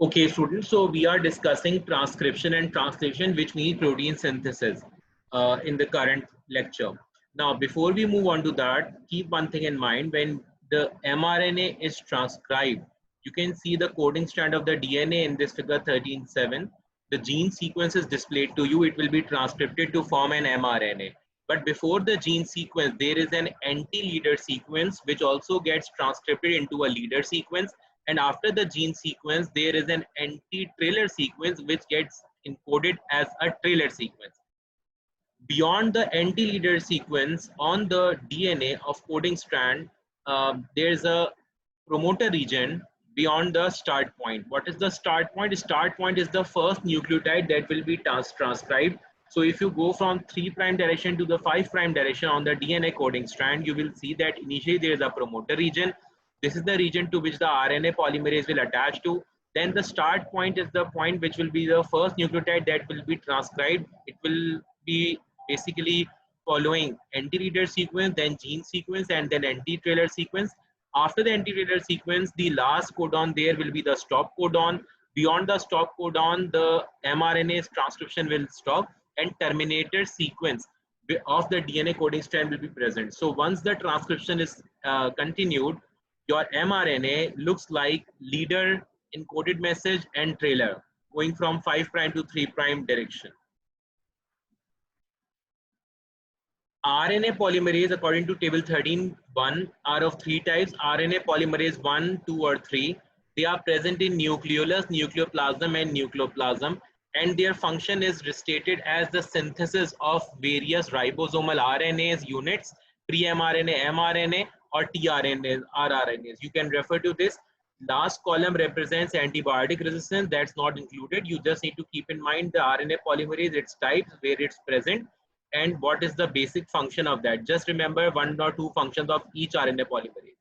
Okay, students, so we are discussing transcription and translation, which means protein synthesis in the current lecture. Now, before we move on to that, keep one thing in mind. When the mRNA is transcribed, you can see the coding strand of the DNA in this figure 13.7. The gene sequence is displayed to you. It will be transcribed to form an mRNA. But before the gene sequence, there is an anti-leader sequence, which also gets transcribed into a leader sequence, and after the gene sequence there is an anti-trailer sequence which gets encoded as a trailer sequence. Beyond the anti-leader sequence on the DNA of coding strand, there's a promoter region beyond the start point. What is the start point? Start point is the first nucleotide that will be transcribed. So if you go from 3' direction to the 5' direction on the DNA coding strand, you will see that initially there is a promoter region. This is the region to which the RNA polymerase will attach to. Then the start point is the point which will be the first nucleotide that will be transcribed. It will be basically following anti-reader sequence, then gene sequence, and then anti-trailer sequence. After the anti-reader sequence, the last codon there will be the stop codon. Beyond the stop codon, the mRNA's transcription will stop, and terminator sequence of the DNA coding strand will be present. So once the transcription is continued, your mRNA looks like leader, encoded message, and trailer going from 5' to 3' direction. RNA polymerase, according to table 13.1, are of three types: RNA polymerase 1, 2, or 3. They are present in nucleolus, nucleoplasm, and nucleoplasm, and their function is restated as the synthesis of various ribosomal RNAs units, pre-mRNA, mRNA, or tRNAs, rRNAs. You can refer to this. Last column represents antibiotic resistance. That's not included. You just need to keep in mind the RNA polymerase, its types, where it's present, and what is the basic function of that. Just remember one or two functions of each RNA polymerase.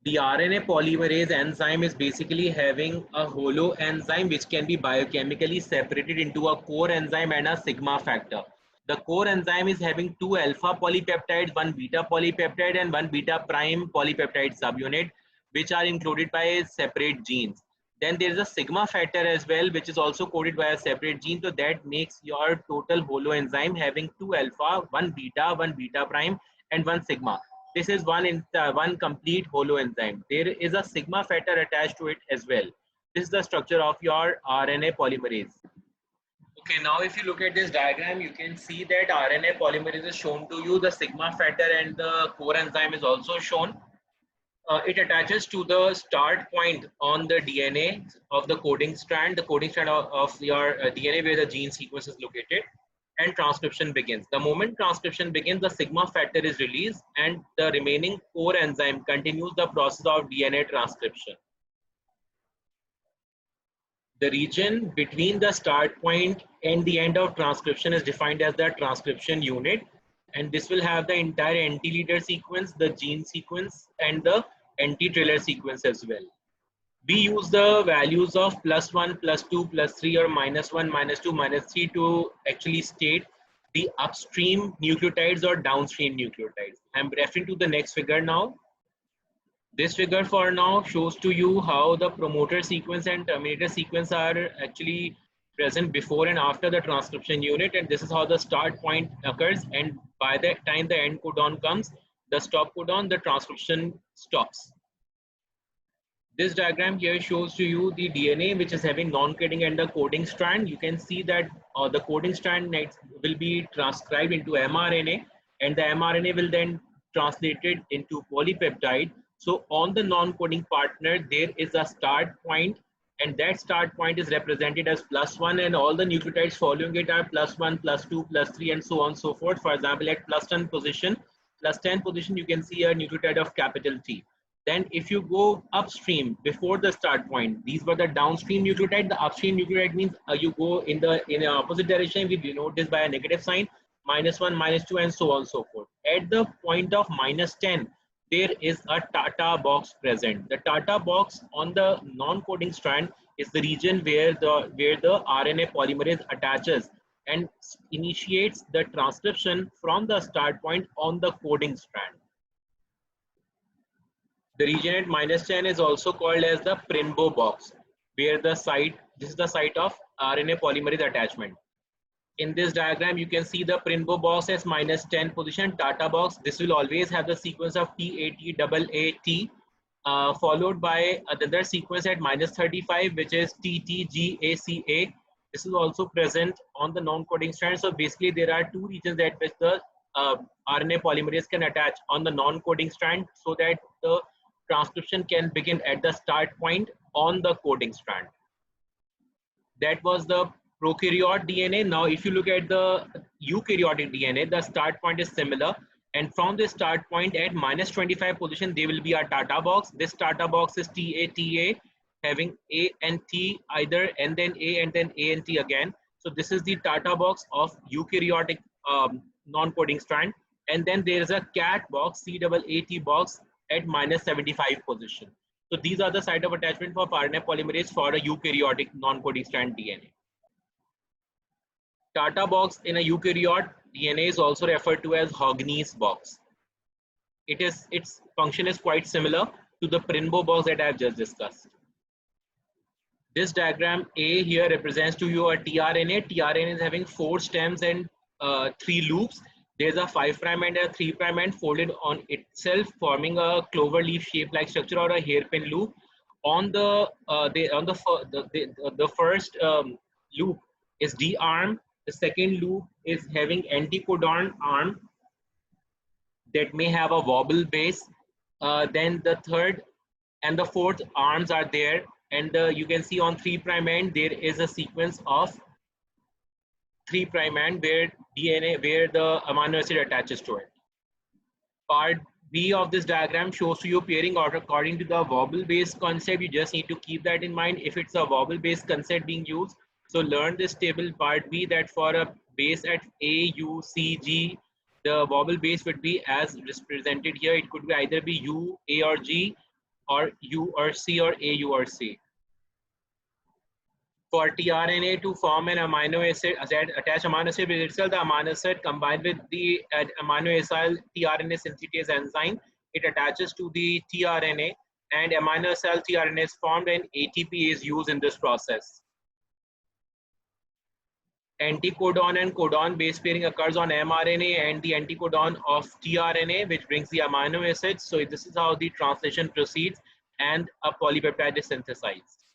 The RNA polymerase enzyme is basically having a holo enzyme which can be biochemically separated into a core enzyme and a sigma factor. The core enzyme is having two alpha polypeptides, one beta polypeptide, and one beta prime polypeptide subunit, which are included by separate genes. Then there is a sigma factor as well, which is also coded by a separate gene. So that makes your total holo enzyme having two alpha, one beta prime, and one sigma. This is one complete holo enzyme. There is a sigma factor attached to it as well. This is the structure of your RNA polymerase. Okay, now if you look at this diagram, you can see that RNA polymerase is shown to you. The sigma factor and the core enzyme is also shown. It attaches to the start point on the DNA of the coding strand, of your DNA where the gene sequence is located, and transcription begins. The moment transcription begins, the sigma factor is released, and the remaining core enzyme continues the process of DNA transcription. The region between the start point and the end of transcription is defined as the transcription unit, and this will have the entire anti-leader sequence, the gene sequence, and the anti-trailer sequence as well. We use the values of +1, +2, +3, or -1, -2, -3 to actually state the upstream nucleotides or downstream nucleotides. I'm referring to the next figure now. This figure for now shows to you how the promoter sequence and terminator sequence are actually present before and after the transcription unit, and this is how the start point occurs, and by the time the end codon comes, the stop codon, the transcription stops. This diagram here shows to you the DNA which is having non-coding and the coding strand. You can see that the coding strand will be transcribed into mRNA, and the mRNA will then translate it into polypeptide. So on the non-coding partner, there is a start point, and that start point is represented as +1, and all the nucleotides following it are +1, +2, +3, and so on and so forth. For example, at +10 position, you can see a nucleotide of capital T. Then if you go upstream before the start point, these were the downstream nucleotide. The upstream nucleotide means you go in the opposite direction. We denote this by a negative sign, -1, -2, and so on and so forth. At the point of -10, there is a Tata box present. The Tata box on the non-coding strand is the region where the RNA polymerase attaches and initiates the transcription from the start point on the coding strand. The region at -10 is also called as the Prinbo box, where the site, this is the site of RNA polymerase attachment. In this diagram, you can see the Prinbo box as -10 position, Tata box. This will always have the sequence of TAT, AAT, followed by another sequence at -35, which is TTGACA. This is also present on the non-coding strand. So basically, there are two regions at which the RNA polymerase can attach on the non-coding strand, so that the transcription can begin at the start point on the coding strand. That was the prokaryote DNA. Now, if you look at the eukaryotic DNA, the start point is similar. And from the start point at -25 position, there will be a Tata box. This Tata box is TATA, having A and T either, and then A and then A and T again. So this is the Tata box of eukaryotic non-coding strand. And then there is a CAT box, CAAT box at -75 position. So these are the site of attachment for RNA polymerase for a eukaryotic non-coding strand DNA. Tata box in a eukaryote DNA is also referred to as Hogney's box. Its function is quite similar to the Prinbo box that I have just discussed. This diagram A here represents to you a tRNA. tRNA is having 4 stems and 3 loops. There's a 5' and a 3' end folded on itself, forming a clover leaf shape like structure or a hairpin loop. On the first loop is D arm. The second loop is having anticodon arm that may have a wobble base. Then the third and the fourth arms are there, and you can see on 3' end there is a sequence of 3' end where the amino acid attaches to it. Part B of this diagram shows you pairing order according to the wobble based concept. You just need to keep that in mind if it's a wobble based concept being used. So learn this table part B, that for a base at A, U, C, G, the wobble base would be as represented here. It could be either be U, A or G, or U or C, or A, U or C. For tRNA to form an amino acid, attach amino acid with itself, the amino acid combined with the amino acyl tRNA synthetase enzyme, it attaches to the tRNA, and amino acyl tRNA is formed and ATP is used in this process. Anticodon and codon base pairing occurs on mRNA and the anticodon of tRNA, which brings the amino acids. So this is how the translation proceeds and a polypeptide is synthesized.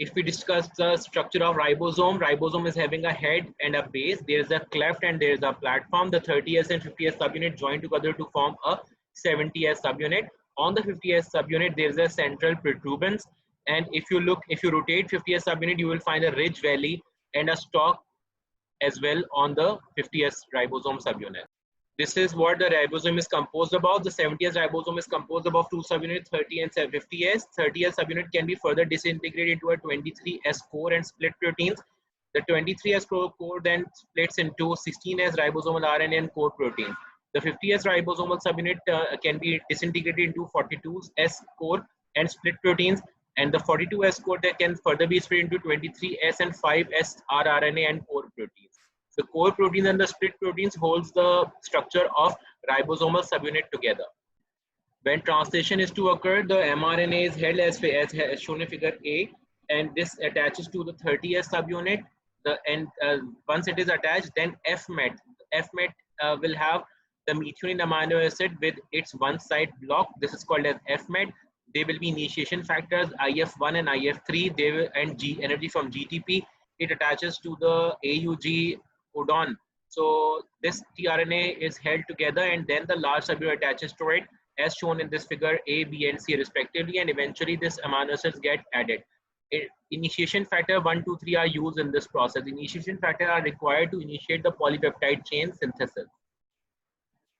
If we discuss the structure of ribosome, ribosome is having a head and a base. There is a cleft and there is a platform. The 30S and 50S subunit join together to form a 70S subunit. On the 50S subunit, there is a central protuberance. And if you rotate 50S subunit, you will find a ridge valley and a stalk as well on the 50S ribosome subunit. This is what the ribosome is composed about. The 70S ribosome is composed of 2 subunits, 30 and 50S. 30S subunit can be further disintegrated into a 23S core and split proteins. The 23S core then splits into 16S ribosomal RNA and core protein. The 50S ribosomal subunit can be disintegrated into 42S core and split proteins, and the 42S core that can further be split into 23S and 5S rRNA and core proteins. The core proteins and the split proteins holds the structure of ribosomal subunit together. When translation is to occur, the mRNA is held as shown in figure A, and this attaches to the 30S subunit. Once it is attached, then FMET. FMET will have the methionine amino acid with its one side block. This is called as FMET. There will be initiation factors IF1 and IF3. And G energy from GTP. It attaches to the AUG codon. So this tRNA is held together, and then the large subunit attaches to it, as shown in this figure A, B, and C respectively, and eventually this amino acids get added. Initiation factor 1, 2, 3 are used in this process. Initiation factor are required to initiate the polypeptide chain synthesis.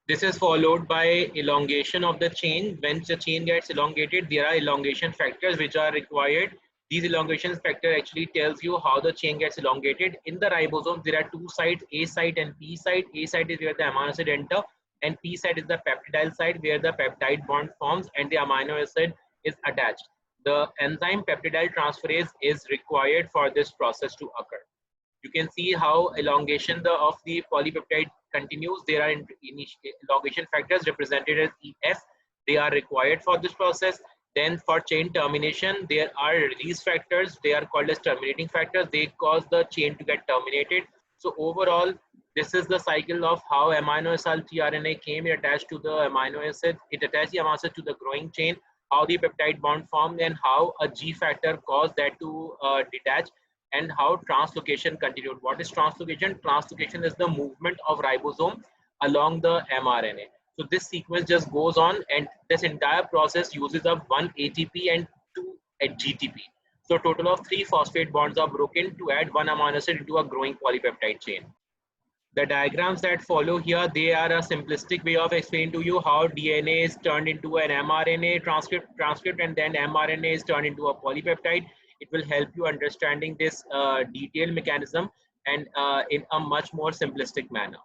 This is followed by elongation of the chain. When the chain gets elongated, there are elongation factors which are required. These elongation factor actually tells you how the chain gets elongated. In the ribosome, there are 2 sites, A site and P site. A site is where the amino acid enter, and P site is the peptidyl site where the peptide bond forms and the amino acid is attached. The enzyme peptidyl transferase is required for this process to occur. You can see how elongation of the polypeptide continues. There are elongation factors represented as EF. They are required for this process. Then for chain termination, there are release factors. They are called as terminating factors. They cause the chain to get terminated. So overall, this is the cycle of how amino acid tRNA came. It attached to the amino acid. It attached the amino acid to the growing chain. How the peptide bond formed and how a G factor caused that to detach, and how translocation continued. What is translocation? Translocation is the movement of ribosome along the mRNA. So this sequence just goes on, and this entire process uses up one ATP and two GTP. So a total of 3 phosphate bonds are broken to add one amino acid into a growing polypeptide chain. The diagrams that follow here, they are a simplistic way of explaining to you how DNA is turned into an mRNA transcript, and then mRNA is turned into a polypeptide. It will help you understanding this detailed mechanism and in a much more simplistic manner.